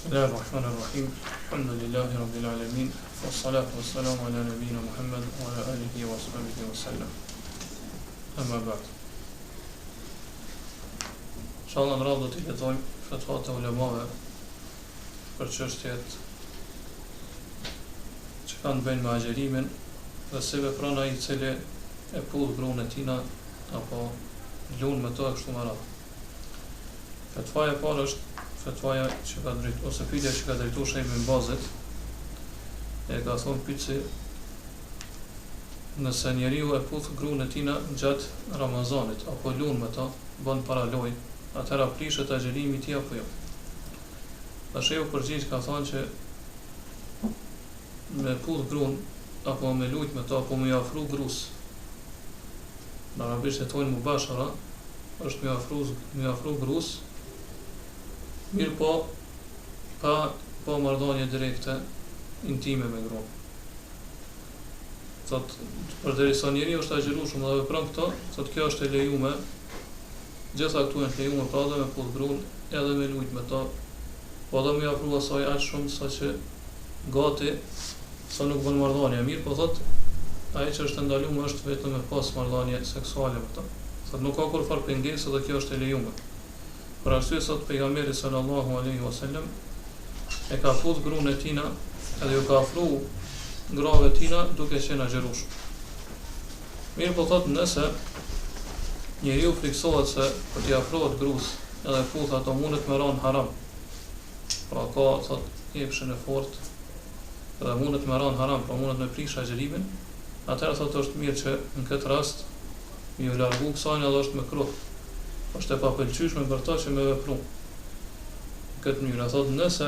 Bismillahirrahmanirrahim. Alhamdulillahi rabbil alamin. Wassalatu wassalamu ala nabiyyina Muhammad wa ala alihi wa sahbihi wa sallam. Amma ba'd. Inshallah në radhë do t'i lexojmë fatvat e ulemave për çështjet që kanë të bëjnë me agjerimin dhe si vepron ai i cili e pull gruan e tina apo lun me to e kështu me radhë. Fatvaja e parë është fatvaja që ka drejtuar ose pyetja që ka drejtuar Sheikh Ibn Bazit, e ka thonë pyetsi nëse njeriu e puth gruan e tina gjatë Ramazanit apo lun me ta, bën para loj, atëra prishet agjerimi i tij apo jo. Tash u përgjigj ka thonë që me puth gruan apo me lut me ta apo me ofru grus. Në arabisht e thonë mubashara, është me ofru grus. Mirë po, pa marrëdhënie direkte, intime me gruan. Thot, përderisa njeriu është agjerueshëm dhe vepron këto, thot kjo është e lejuar, gjitha këtu janë të lejuar pra dhe me puth gruan, edhe me lut me ta, po edhe me ofru asaj aq shumë sa që gati sa nuk bën marrëdhënie. Mirë po thot, ai që është ndaluar është vetëm me pas marrëdhënie seksuale me ta. Thot nuk ka kurfar pengesë dhe kjo është e lejuar. Për arsye sot pejgamberi sallallahu alaihi wasallam e ka puth gruan e tina edhe ju ka ofru grave tina duke qenë agjerueshëm. Mirë po thot nëse njeriu friksohet se për t'i ofruar grus edhe puth ato mundet me ran haram. Pra ka thot jepshën e fortë edhe mundet me ran haram, pra mundet me prish agjerimin, atëherë thot është mirë që në këtë rast mi u largu kësaj edhe është me kruh. Është e papëlqyeshme për ta që me vepru këtë mënyrë. Thot nëse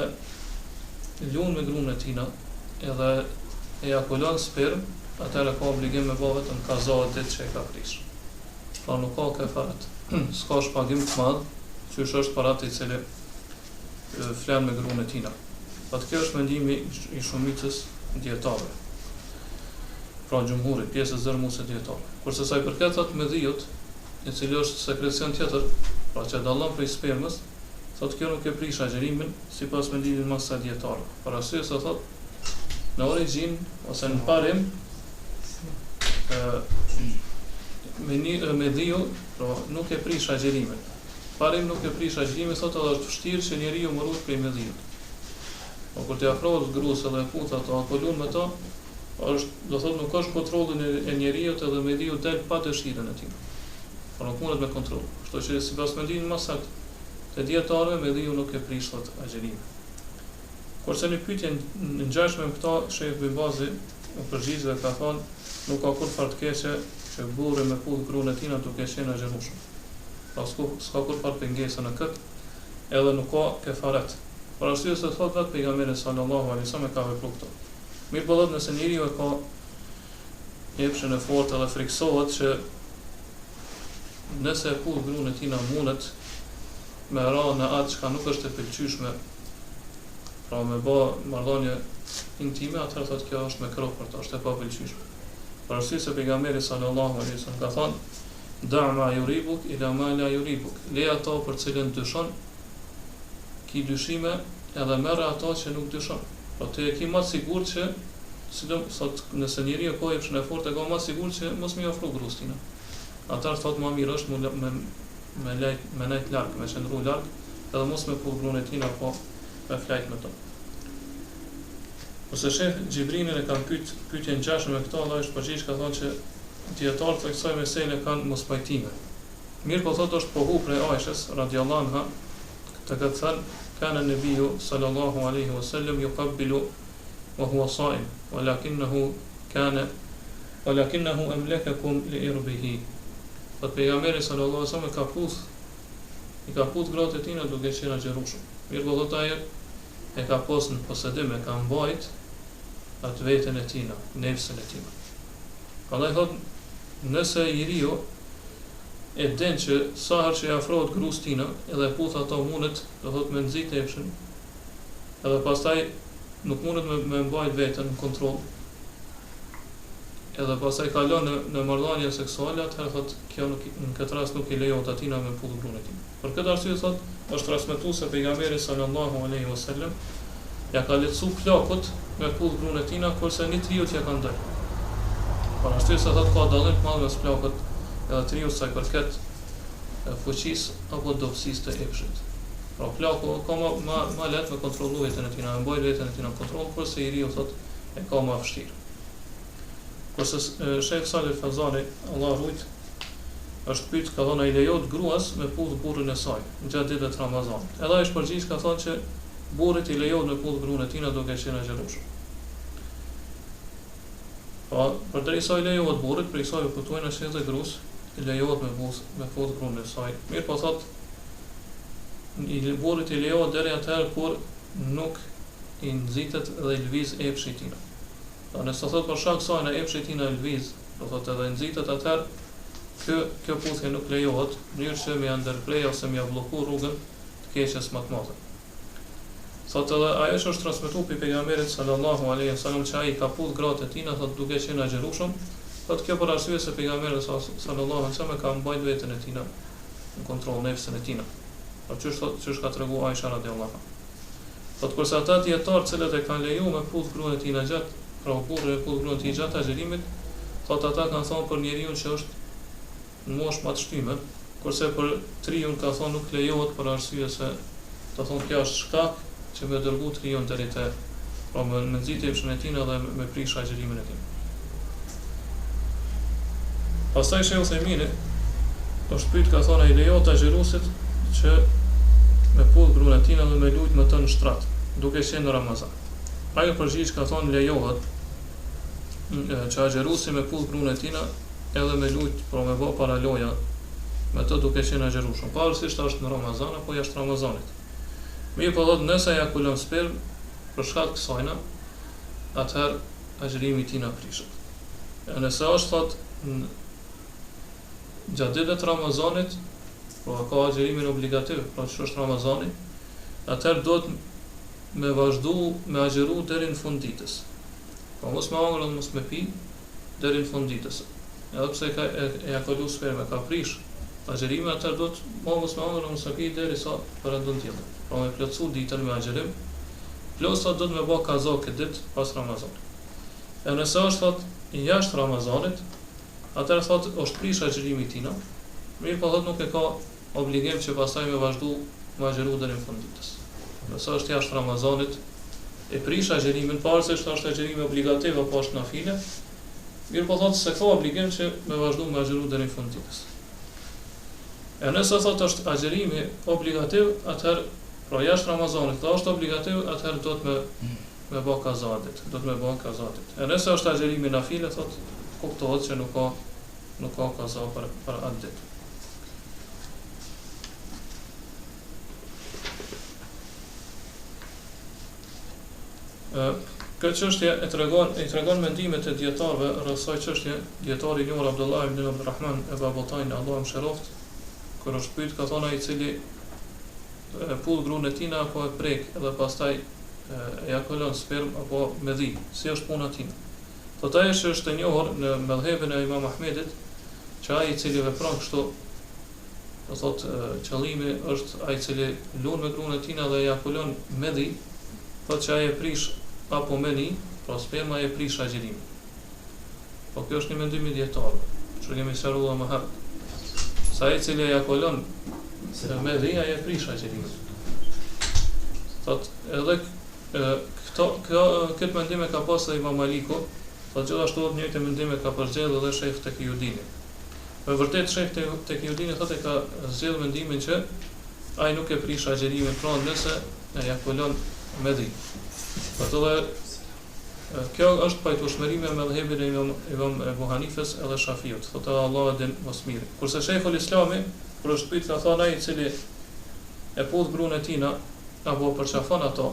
lun me gruan e tina edhe ejakulon sperm, atëherë ka obligim me bë vetëm kaza ditë që e ka prish. Pra nuk ka kefaret. S'ka shpagim të madh, qysh është para atij i cili flan me gruan e tina. Atë kjo është mendimi i shumicës dietarëve. Pra xhumhuri, pjesës zërmuese dietare. Kurse sa i përket thot me dhiut, i cili është sekrecion tjetër, pra që dallon prej spermës, thot kjo nuk e prish agjerimin sipas mendimit të masa dietar. Për arsye se thot në origjinë ose në parim me dhiu, pra nuk e prish agjerimin. Parim nuk e prish agjerimin, thot edhe është vështirë që njeriu më ruhet prej medhiut. Po kur t'i afrohet gruas edhe puth ato apo lun me to, është do thot nuk ka kontrollin e njeriu edhe medhiu del pa dëshirën e tij. Por nuk mundet me kontroll. Kështu që sipas mendimit më saktë të dietarëve medhiu nuk e prish thot agjerimin. Kurse në pyetjen në ngjashme me këto, Sheikh Ibn Bazi u përgjigj dhe ka thonë nuk ka kurfar të keqe që burri me puth gruan e tina duke qenë agjerueshëm. Pra s'ka kurfar pengesë në këtë, edhe nuk ka kefaret. Por arsye se thot vetë pejgamberi sallallahu alaihi wasallam ka vepruar këto. Mirë po thot nëse njeriu e ka jepshën e fortë edhe friksohet që nëse e puth gruan e tina mundet me ra në atë që nuk është e pëlqyeshme, pra me bë marrëdhënie intime, atëherë thotë kjo është me kruh për ta, është e papëlqyeshme. Për arsye se pejgamberi sallallahu alaihi wasallam ka thënë da' ma yuribuk ila ma la yuribuk. Le ato për cilën dyshon, ki dyshime edhe merr ato që nuk dyshon. Po ti e ke më sigurt që sidomos nëse njeriu ka jepshën e fortë, ka më sigurt që mos më ofro gruas tina. Atëherë thot më mirë është me nejt larg, me qëndru larg, edhe mos me puth gruan e tina apo me flajt me to. Ose Sheh Xhibrini e kanë pyetje ngjashme me këto, Allah është përgjigj ka thonë që dietarët e kësaj mesele kanë mospajtime. Mirë po thotë është pohu prej Aishës radhiyallahu anha, të ka thënë kana nabiu sallallahu alaihi wasallam yuqabbilu wa huwa sa'im, walakinahu amlakakum li irbihi. Thot pejgamberi sallallahu alaihi wasallam i ka puth gratë e tina duke qenë agjerueshëm. Mirë po thot ai e ka pas në posedim, e ka mbajt atë veten e tina, nefsën e tina. Prandaj thot nëse njeriu e den që sa herë që i afrohet gruas tina edhe puth ato mundet, do thot me nxit epshën, edhe pastaj nuk mundet me mbajt veten në kontroll, edhe pastaj kalon në marrëdhënie seksuale, atëherë thotë kjo në këtë rast nuk i lejohet atina me pull gruan e tij. Për këtë arsye thotë është transmetuar se pejgamberi sallallahu alaihi wasallam ja ka lehtësuar plakut me pull gruan e tij, kurse një triu ja ka ndalë. Por ashtu se thotë ka dallim të madh mes plakut edhe triu sa i përket fuqisë apo dobësisë të epshit. Pra plaku ka më lehtë me kontrollu veten e tij, me mbaj veten e tij në kontroll, kurse i riu thotë e ka më vështirë. Kurse Sheh Salih Fazani, Allah rujt, është pyet ka thonë ai lejohet gruas me pull burrin e saj gjatë ditëve të Ramazanit. Edhe ai është përgjigj ka thonë që burrit i lejohet me pull gruan e tij duke qenë xheloshëm. Po, përderisa i lejohet burrit, për kësaj kuptojnë se edhe gruas i lejohet me pull gruan e saj. Mirë po thotë burrit i lejohet deri atëherë kur nuk i nxitet dhe i lviz epshi i tij. Nëse thot për shkak kësaj në epshi i tij në lviz, do thotë edhe nxitet atëherë kjo puthje nuk lejohet, në mënyrë që më ndërprej ose më blloku rrugën të keqes më të madhe. Thotë edhe ajo që është transmetuar pe pejgamberit sallallahu alaihi wasallam që ai ka puth gratë e tij, thotë duke qenë agjërushëm, thotë kjo për arsye se pejgamberi sallallahu alaihi wasallam ka mbajtur veten e tij në kontroll nefsën e tij. Por çështë ka treguar Aisha radhiyallahu anha. Thotë kurse ata dietar të cilët e kanë lejuar me puth gruan e tij në gjatë pra burri e pull gruan e tij gjatë agjërimit, thotë ata kanë thonë për njeriu që është në moshë më të shtyme, kurse për triun ka thonë nuk lejohet për arsye se do thonë kjo është shkak që më dërgu triun deri te pra me nxitje epshin e tij dhe me prish agjërimin e tij. Pastaj Sheikh Uthaymin është pyet ka thonë ai lejohet agjëruesit që me pull gruan e tij dhe me lut me të në shtrat, duke qenë në Ramazan. Ai përgjigj ka thonë lejohet që agjëruesi me pull gruan e tij edhe me lut, pra me bë para loja me të duke qenë agjërueshëm, pavarësisht është në Ramazan apo jashtë Ramazanit. Mirë po thotë nëse ja kulon sperm për shkak të kësaj, atëherë agjërimi i tij na prishet. Nëse është thotë gjatë ditëve të Ramazanit, pra ka agjërimin obligativ, pra që është Ramazani, atëherë duhet me vazhdu me agjëru deri në fund ditës. Po mos me hangër dhe mos me pi deri në fund ditës. Edhe pse e ka kalu sperme, ka prish agjërimin, atëherë duhet mos me hangër dhe mos me pi derisa perëndon tjetër. Pra me plotësu ditën me agjërim, plus sot duhet me bë kaza këtë ditë pas Ramazanit. E nëse është thotë jashtë Ramazanit, atëherë thotë është prish agjërimi i tij. Mirë po thotë nuk e ka obligim që pastaj me vazhdu me agjëru deri në fund ditës. Nëse është jashtë Ramazanit, e prish agjërimin, pavarësisht është agjërimi obligativ apo është nafile, mirë po thotë se ka obligim që me vazhdu me agjëru deri në fund ditës. E nëse thotë është agjërimi obligativ, atëherë pra jashtë Ramazanit, dhe është obligativ, atëherë do të me bë kazatit, E nëse është agjërimi nafile, thotë kuptohet që nuk ka kaza për atë ditë. Këtë çështje i tregon mendimet e dietarëve rreth kësaj çështje. Dietari i njohur Abdullah ibn Abdurrahman e Babotain, Allahu mëshiroft, kur është pyet ka thonë ai i cili pull gruan e tij apo e prek edhe pastaj ejakulon sperm apo medhi, si është puna e tij. Thotë ai është e njohur në mëdhëbin e Imam Ahmedit që ai i cili vepron kështu, do thotë qëllimi është ai i cili lun me gruan e tij dhe ejakulon medhi, thotë që ai e prish apo meni, pra sperma e prish agjërimin. Po kjo është një mendim i dietarëve, që kemi sqaruar më herët. Sa ai i cili ejakulon medhi, ai e prish agjërimin. Thotë edhe këtë mendim e ka pasur Imam Maliku, thotë gjithashtu të njëjtë mendim e ka përgjellë edhe Sheikh Taqiyuddini. Me vërtet Sheikh Taqiyuddini thotë ka zgjedhur mendimin që ai nuk e prish agjërimin, pra nëse ejakulon medhi. Kjo është pajtueshmërimi me mëdhëbin e Imam Ebu Hanifes edhe Shafiut, thotë Allahu e din më së miri. Kurse Sheikhul Islami, kur është pyet ka thonë ai i cili e puth gruan e tij apo përçafon ato,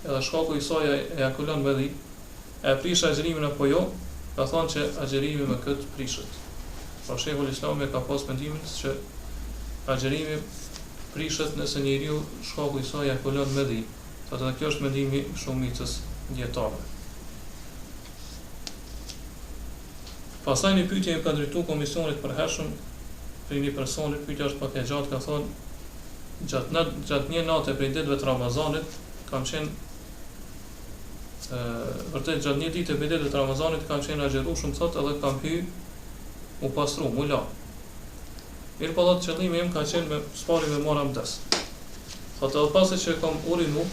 edhe shkaku i saj ejakulon medhi, e prish agjërimin apo jo, ka thonë që agjërimi me këtë prishet. Pra Sheikhul Islami ka pas mendimin që agjërimi prishet nëse njeriu shkaku i saj ejakulon medhi. Thotë kjo është mendimi shumicës dietarëve. Pastaj një pyetje më ka drejtuar komisionit për hershëm për një personit, pyetja është pak e gjatë, ka thonë gjatë një nate prej ditëve të Ramazanit kam qenë vërtet gjatë një dite prej ditëve të Ramazanit kam qenë agjeru shumë thotë edhe kam hy u pastru, mu la. Mirë po thotë qëllimi im ka qenë me spari me marr abdes. Thotë edhe pasi që kam urinu,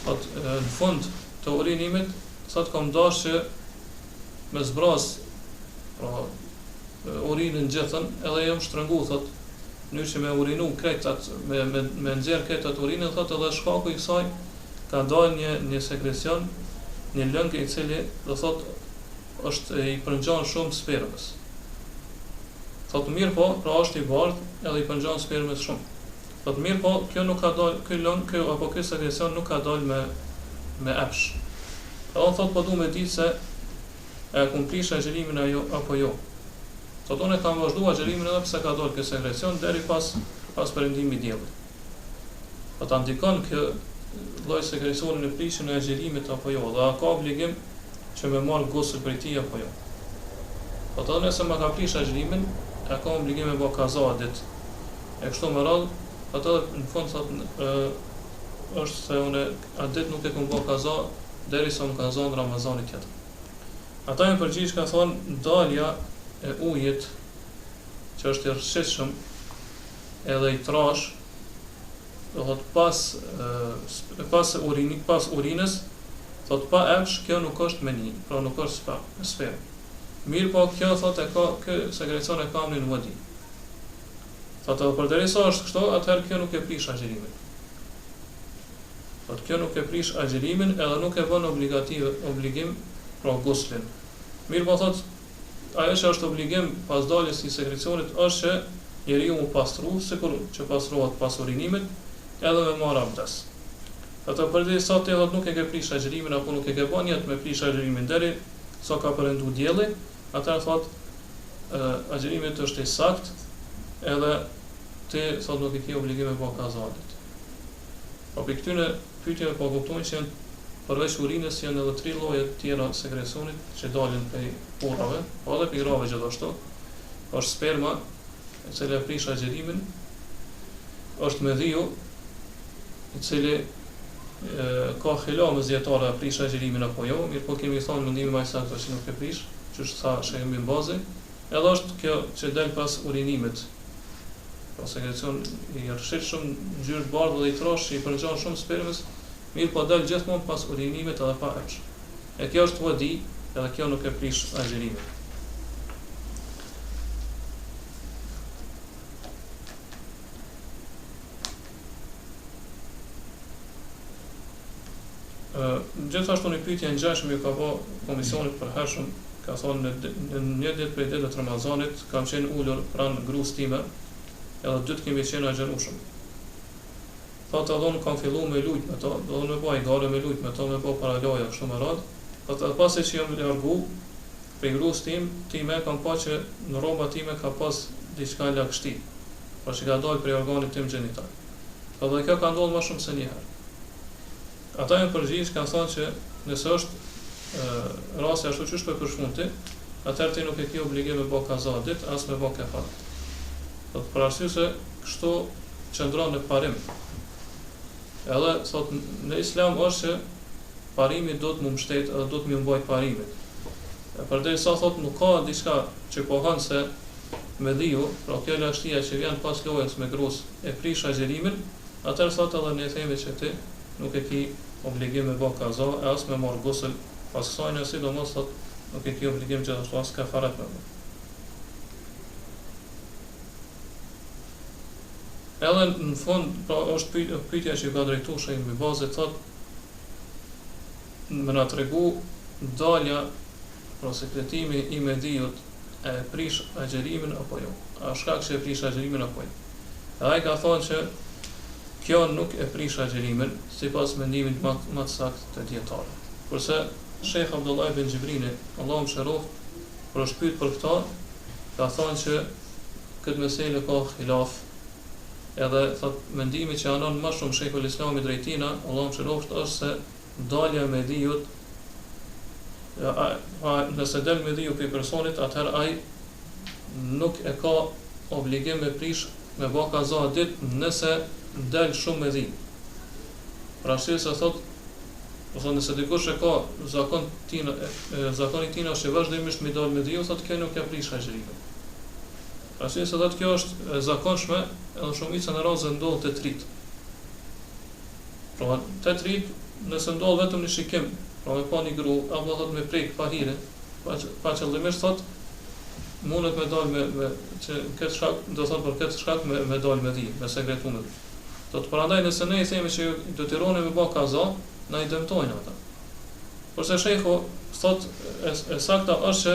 thotë në fund të urinimit, thotë kam dash që me zbraz pra urinën gjithën, edhe jam shtrëngu, thotë, mënyrë që me urinu kretat, me nxjerr kretat urinën, thotë edhe shkaku i kësaj ka dalë një sekresion, një lëngë i cili do thotë është i përngjan shumë spermës. Thotë mirë po, pra është i bardhë edhe i përngjan spermës shumë. Thotë mirë po, kjo nuk ka dalë, ky lëngë apo ky sekresion nuk ka dalë me epsh. Pra thotë po du me ditë se e kumplish agjerimin apo jo. Thotë unë kam vazhduar agjerimin edhe pse ka dalë ky sekresion deri pas perëndimit i diellit. Po ta ndikon kë lloj sekresioni në prishjen e agjerimit apo jo, dhe a ka obligim që me marr gusl prej tij apo jo. Po thotë nëse ma ka prish agjerimin, e ka obligim me bë kaza ditë. E kështu me radhë, atë në fund thotë është se unë atë ditë nuk e kam bë kaza derisa më ka zonë Ramazanit tjetër. Ata në përgjigj ka thonë dalja e ujit që është i rrshitshëm edhe i trash, do thotë pas urinës, thotë pa epsh, kjo nuk është meni, pra nuk është sperm. Mirë po kjo thotë e ka kë sekrecion e ka në vadi. Thotë edhe përderisa është kështu, atëherë kjo nuk e prish agjerimin. Thotë kjo nuk e prish agjerimin edhe nuk e bën obligim pra guslin. Mirë po thotë, ajo që është obligim pas daljes së sekrecionit është që njeriu mu pastru, sikur që pastrohet pas urinimit, edhe me marr abdes. Ato përderisa ti thotë nuk e ke prish agjerimin apo nuk e ke bën jetë me prish agjerimin deri sa ka perëndu dielli, atëherë thotë agjerimi është i sakt, edhe ti thotë nuk e ke obligim me bë kazalit. Po për këtyre pyetjeve po kuptojnë që përveç urinës janë edhe 3 lloje tjera sekrecionit që dalin prej urrave, po edhe pirave gjithashtu. Është sperma, e cila e prish agjerimin, është medhiu, i cili ka xilame zjetare e prish agjerimin apo jo, mirë po kemi thënë mendimi më saktë që nuk e prish, që është sa shemi në bazë, edhe është kjo që del pas urinimit. Pra sekrecion i rrshitshëm, ngjyrë bardhë dhe i trash, i përngjan shumë spermës, mirë po del gjithmonë pas urinimit edhe pa epsh. E kjo është vadi, edhe kjo nuk e prish agjerimin. Gjithashtu një pyetje ngjashme ju ka bë komisionit për hershëm, ka thonë në një ditë prej ditëve të Ramazanit kam qenë ulur pranë gruas time, edhe dytë kemi qenë agjerueshëm. Thotë edhe unë kam fillu me lujt me to, do me baj gare me lujt me to, me po paraloja kështu me radhë. Thotë pasi që jam largu prej gruas time kam pa që në rroba time ka pas diçka lagështi, pra që ka dalë prej organit tim gjenital. Edhe kjo ka ndodhur më shumë se një herë. Ata janë përgjigj kanë thonë që nëse është rasti ashtu që është për përshmundi, atëherë ti nuk e ke obligim me bë kaza ditë, as me bë kefat. Thotë për arsye se kështu qëndron në parim. Edhe thot në Islam është që parimi do të më mbështet edhe do të më mbajt parimin. Përderisa thot nuk ka diçka që pohon se medhiu, pra kjo lagështia që vjen pas lojës me gruas e prish agjerimin, atëherë thot edhe ne themi që ti nuk e ke obligim me bë kaza, e as me marr gusl pas kësaj, sidomos thot nuk e ke obligim gjithashtu as kafaret me bë. Edhe në fund, pra është pyetja që ka drejtuar shej me bazë thot më na tregu dalja pra sekretimi i medhiut e prish agjerimin apo jo. A shkak që e prish agjerimin apo jo. Dhe ai ka thonë që kjo nuk e prish agjerimin sipas mendimit më të saktë të dietarëve. Kurse Sheikh Abdullah ibn Xhibrini, Allahu mëshiroft, kur është pyet për këtë, ka thonë që këtë meselë ka xhilaf. Edhe thot mendimi që anon më shumë Sheikhul Islamit drejtina, Allahu mëshiroft, është se dalja e medhiut nëse del medhiu për personit, atëherë ai nuk e ka obligim me prish me bë kaza ditë nëse del shumë medhi. Për arsye se thotë, nëse dikush e ka zakonin e tij është vazhdimisht me dal medhiu, thotë kjo nuk e prish agjërimin. Për arsye se thotë kjo është e zakonshme, edhe shumica në raste ndodh te trit. Pra te trit, nëse ndodh vetëm në shikim, pra me pa një gru, apo thotë me prek pa hire, pa qëllimisht thotë mundet me dal me që këtë shkak, do thotë për këtë shkak me dal me dhi, me sekretu me dhi. Do të prandaj nëse ne i themi që detyroni me bë kaza, na i dëmtojnë ata. Kurse shehu thotë e sakta është që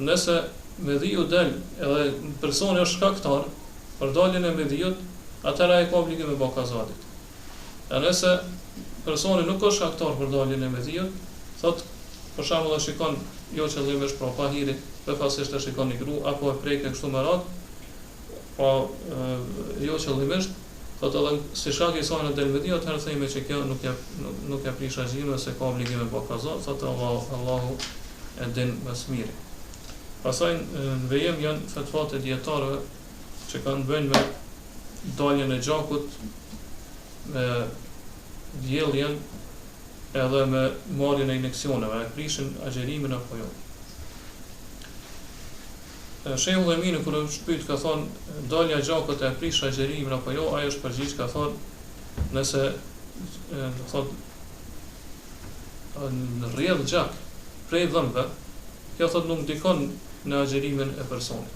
nëse medhiu del edhe personi është shkaktar për daljen e medhiut, atëra ai ka obligim me bë kaza ditë. E nëse personi nuk është shkaktar për daljen e medhiut, thotë për shembull e shikon jo qëllimisht pra pa hiri, befasisht e shikon një gru apo e preke kështu me radhë, pa jo qëllimisht, thotë edhe si shkak i saj në del medhiu, atëherë themi që kjo nuk e prish agjërimin se ka obligim me bë kaza, thotë Allahu e din më së miri. Pastaj në vejim janë fatvat e dietarëve që kanë bënë me daljen e gjakut, me vjelljen edhe me marrjen e injeksioneve, e prishin agjërimin apo jo. Shehu Emini kur është pyet ka thonë dalja e gjakut e prish agjërimin apo jo, ai është përgjigj ka thonë nëse thotë në rrjedh gjak prej dhëmbëve, kjo thotë nuk ndikon në agjërimin e personit.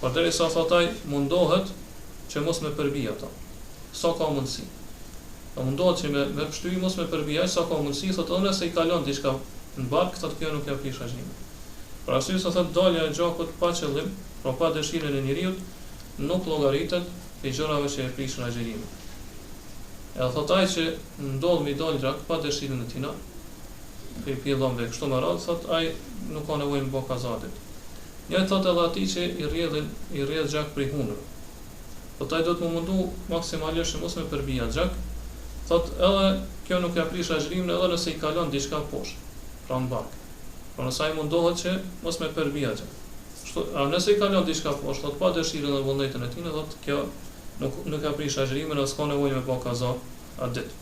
Por derisa thotë ai mundohet që mos me përbi ata. Sa ka mundësi. Do mundohet që me pështyj mos me përbi aq sa ka mundësi, thotë edhe nëse i kalon diçka në bark, thotë kjo nuk ja prish agjërimin. Për arsye se thotë dalja e gjakut pa qëllim, pra pa dëshirën e njeriu, nuk llogaritet pe gjërave që e prishin agjërimin. Edhe thotë ai që ndodh me dal gjak pa dëshirën e tina, pe pjellonve kështu me radhë, thotë ai nuk ka nevojë me bë kazatit. Një thotë edhe atij që i rrjedh gjak prej hunëve. Thotë ai do të më mundu maksimalisht që mos me përbija gjak, thotë edhe kjo nuk ja prish agjërimin edhe nëse i kalon diçka poshtë, pra në bark. Pra nëse ai mundohet që mos me përbija gjak. Nëse i kalon diçka poshtë, thotë pa dëshirën dhe vullnetin e tij, thotë kjo nuk ka prish agjërimin, as ka nevojë me bë kaza atë ditë.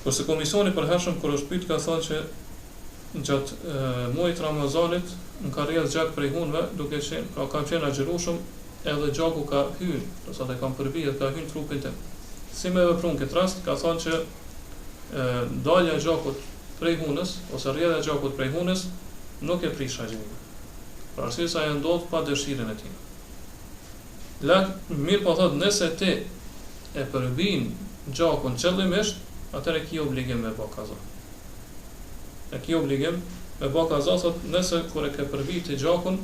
Kurse komisioni për hershëm kur është pyet ka thënë që gjatë muajit Ramazanit në ka rrjedh gjak prej hunëve, duke qenë pra kanë qenë agjërueshëm edhe gjaku ka hyrë, do sa të kanë përbijet, ka hyrë trupin tim. Si me vepruar në këtë rast, ka thënë që dalja e gjakut prej hunës ose rrjedhja e gjakut prej hunës nuk e prish agjërimin. Për arsye se ai ndodh pa dëshirën e tij. Mirë po thotë nëse ti e përbin gjakun qëllimisht, atëherë ki obligim me bë kaza. E ki obligim me bë kaza, thotë nëse kur e ke përbiti gjakun,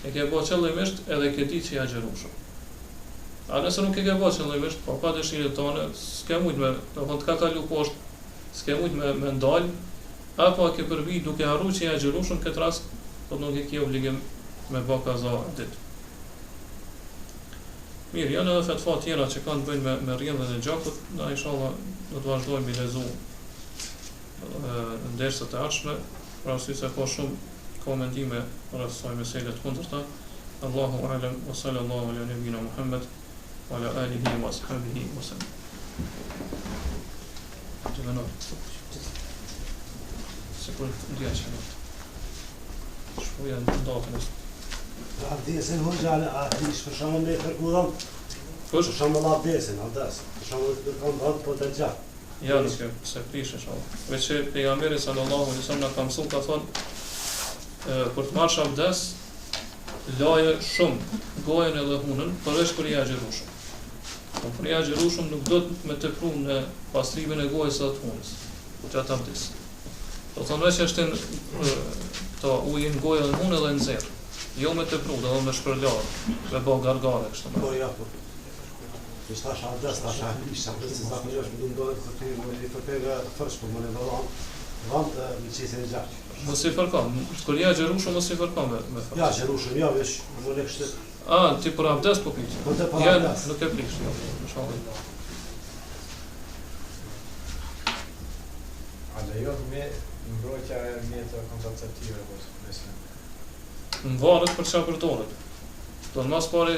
e ke bë qëllimisht edhe ke ditë që ja xherushëm. A nëse nuk e ke bë qëllimisht, po pa dëshirën tonë, s'ke mujt me, do të ka kalu poshtë, s'ke mujt me ndal, apo ke përbi duke harruar që ja xherushëm, këtë rast po nuk e ke obligim me bë kaza ditë. Mirë, janë edhe fatva tjera që kanë të bëjnë me rrjedhjen e gjakut, na inshallah do të vazhdojmë me lezu në dersat e ardhshme, për arsye se ka shumë komentime për asaj mesele të kundërta. Allahu a'lam wa sallallahu ala nabina Muhammad wa ala alihi wa ashabihi wa sallam. Sekur ndia që shpoja në datën e Abdesin hoxha ish për shembull me kërkullon. Për shembull abdesin, abdes. Për shembull të kanë dhënë po të gjatë. Ja, nuk se prish inshallah. Veç që pejgamberi sallallahu alaihi wasallam ka mësuar ka thonë për të marrë abdes laje shumë gojën edhe hunën, përveç kur i agjerushëm. Po kur i agjerushëm nuk do të me tepru në pastrimin e gojës së hunës. Gjatë abdes. Do thonë veç është to ujin gojën dhe hunë edhe nxjerr. Jo me tepru, do me shpërlar, me bë gargare kështu. Po ja po. Ti stash abdes, stash isha precizat më është mundohet të të first po më volan. Vant me çesën e gjatë. Mos i fërkon. Kur ja xherushëm mos i fërkon me fat. Ja xherushëm, ja vesh, më lek shtet. Ti për abdes po pyet. Po të Ja, abdes. nuk e prish, inshallah. Lejohet me mbrojtja e mjeteve kontraceptive apo nëse Në varet për çfarë përdoret. Do në mas pari